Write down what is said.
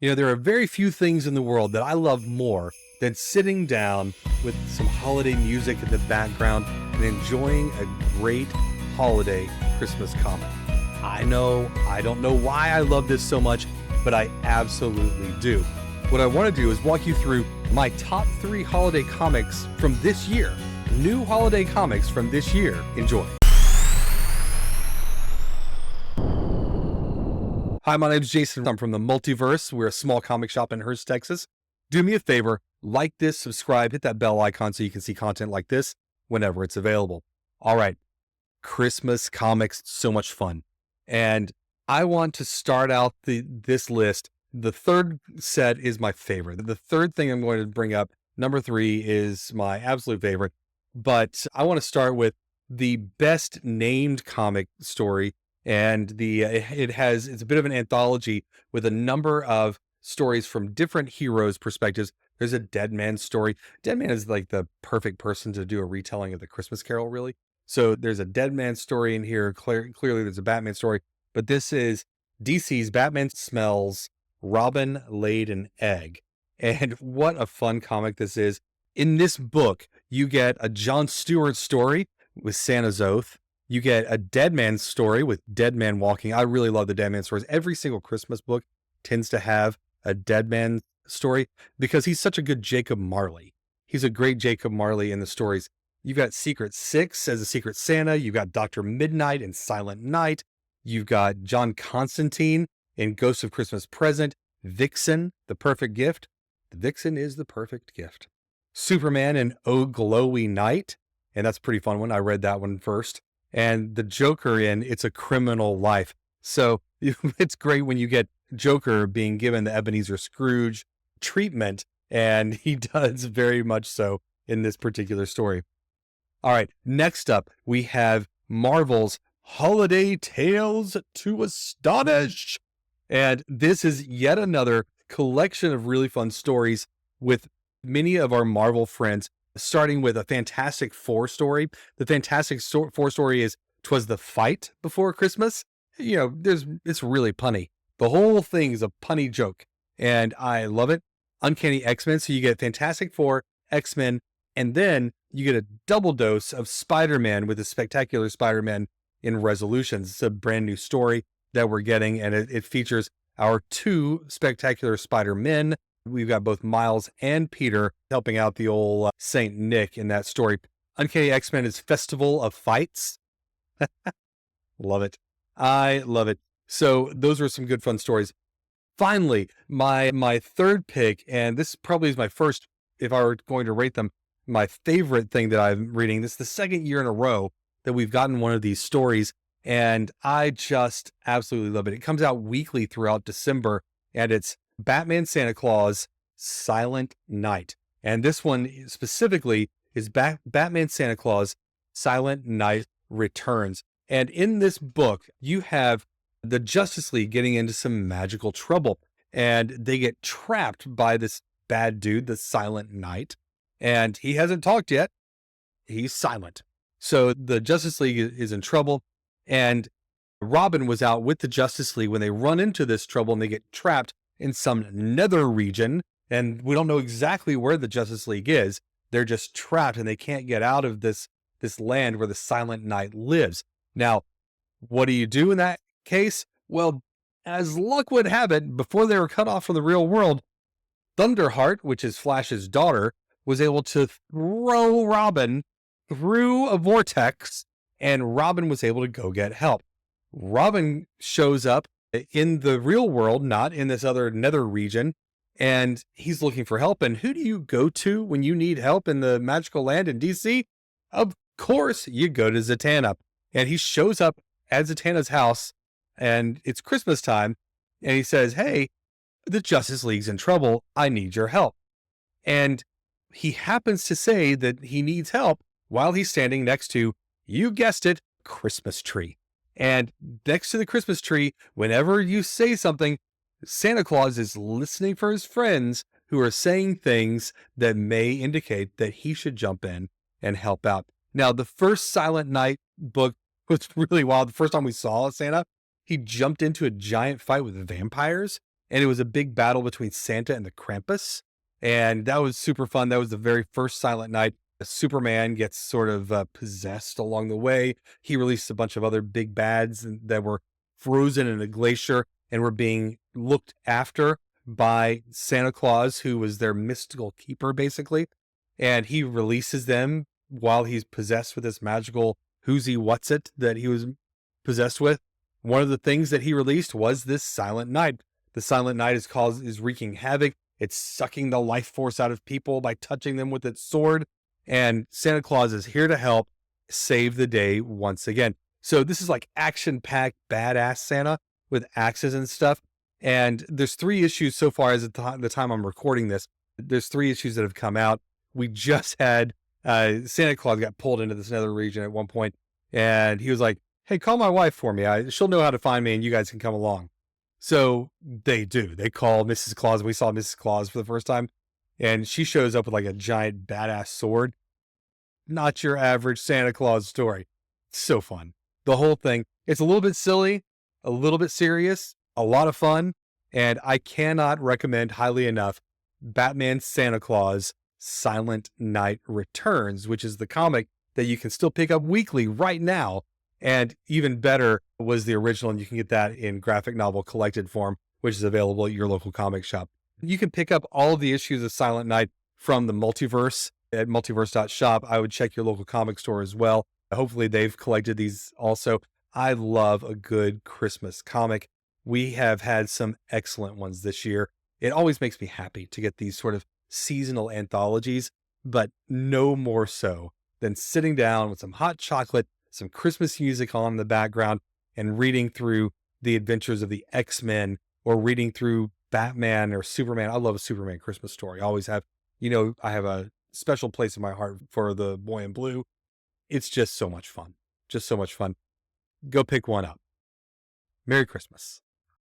You know, there are very few things in the world that I love more than sitting down with some holiday music in the background and enjoying a great holiday Christmas comic. I know, I don't know why I love this so much, but I absolutely do. What I want to do is walk you through my top 3 holiday comics from this year. New holiday comics from this year. Enjoy. Hi, my name's Jason. I'm from the Multiverse. We're a small comic shop in Hurst, Texas. Do me a favor, like this, subscribe, hit that bell icon so you can see content like this whenever it's available. All right, Christmas comics, so much fun. And I want to start out this list. The third set is my favorite. The third thing I'm going to bring up, number 3, is my absolute favorite. But I want to start with the best named comic story. And it's a bit of an anthology with a number of stories from different heroes' perspectives. There's a Dead Man story. Dead Man is like the perfect person to do a retelling of the Christmas Carol, really. So there's a Dead Man story in here. Clearly, there's a Batman story. But this is DC's Batman Smells Robin Laid an Egg. And what a fun comic this is. In this book, you get a Jon Stewart story with Santa's Oath. You get a Dead Man story with Dead Man Walking. I really love the Dead Man stories. Every single Christmas book tends to have a Dead Man story because he's such a good Jacob Marley. He's a great Jacob Marley in the stories. You've got Secret Six as a Secret Santa. You've got Dr. Midnight in Silent Night. You've got John Constantine in Ghost of Christmas Present. Vixen, the perfect gift. The Vixen is the perfect gift. Superman in Oh Glowy Night. And that's a pretty fun one. I read that one first. And the Joker in It's a Criminal Life. So it's great when you get Joker being given the Ebenezer Scrooge treatment, and he does very much so in this particular story. All right, next up, we have Marvel's Holiday Tales to Astonish. And this is yet another collection of really fun stories with many of our Marvel friends, starting with a Fantastic Four story. The Fantastic Four story is 'Twas the Fight Before Christmas. You know, it's really punny. The whole thing is a punny joke, and I love it. Uncanny X-Men, so you get Fantastic Four, X-Men, and then you get a double dose of Spider-Man with the Spectacular Spider-Man in Resolutions. It's a brand new story that we're getting, and it features our 2 Spectacular Spider-Men. We've got both Miles and Peter helping out the old Saint Nick in that story. Uncanny X-Men is Festival of Fights. Love it. I love it. So those are some good fun stories. Finally, my third pick, and this probably is my first, if I were going to rate them, my favorite thing that I'm reading. This is the second year in a row that we've gotten one of these stories, and I just absolutely love it. It comes out weekly throughout December, and it's Batman Santa Claus Silent Night. And this one specifically is Batman Santa Claus Silent Night Returns. And in this book, you have the Justice League getting into some magical trouble, and they get trapped by this bad dude, the Silent Knight, and he hasn't talked yet. He's silent. So the Justice League is in trouble, and Robin was out with the Justice League when they run into this trouble and they get trapped in some nether region, and we don't know exactly where the Justice League is. They're just trapped and they can't get out of this land where the Silent Knight lives. Now, what do you do in that case? Well, as luck would have it, before they were cut off from the real world, Thunderheart, which is Flash's daughter, was able to throw Robin through a vortex, and Robin was able to go get help. Robin shows up in the real world, not in this other nether region, and he's looking for help. And who do you go to when you need help in the magical land in DC? Of course, you go to Zatanna. And he shows up at Zatanna's house, and it's Christmas time, and he says, "Hey, the Justice League's in trouble. I need your help." And he happens to say that he needs help while he's standing next to, you guessed it, Christmas tree. And next to the Christmas tree, whenever you say something, Santa Claus is listening for his friends who are saying things that may indicate that he should jump in and help out. Now, the first Silent Night book was really wild. The first time we saw Santa, he jumped into a giant fight with vampires. and it was a big battle between Santa and the Krampus. And that was super fun. That was the very first Silent Night. Superman gets sort of possessed along the way. He released a bunch of other big bads that were frozen in a glacier and were being looked after by Santa Claus, who was their mystical keeper, basically. And he releases them while he's possessed with this magical who's he what's it that he was possessed with. One of the things that he released was this Silent Night. The Silent Night is wreaking havoc. It's sucking the life force out of people by touching them with its sword. And Santa Claus is here to help save the day once again. So this is like action-packed, badass Santa with axes and stuff. And there's 3 issues so far as the time I'm recording this. There's 3 issues that have come out. We just had Santa Claus got pulled into this nether region at one point, and he was like, "Hey, call my wife for me. She'll know how to find me, and you guys can come along." So they do. They call Mrs. Claus. We saw Mrs. Claus for the first time, and she shows up with like a giant badass sword. Not your average Santa Claus story. It's so fun. The whole thing. It's a little bit silly, a little bit serious, a lot of fun, and I cannot recommend highly enough Batman Santa Claus Silent Night Returns, which is the comic that you can still pick up weekly right now. And even better was the original, and you can get that in graphic novel collected form, which is available at your local comic shop. You can pick up all of the issues of Silent Night from the Multiverse at multiverse.shop. I would check your local comic store as well. Hopefully they've collected these also. I love a good Christmas comic. We have had some excellent ones this year. It always makes me happy to get these sort of seasonal anthologies, but no more so than sitting down with some hot chocolate, some Christmas music on in the background, and reading through the adventures of the X-Men or reading through Batman or Superman. I love a Superman Christmas story. I always have. I have a special place in my heart for the boy in blue. It's just so much fun. Just so much fun. Go pick one up. Merry Christmas.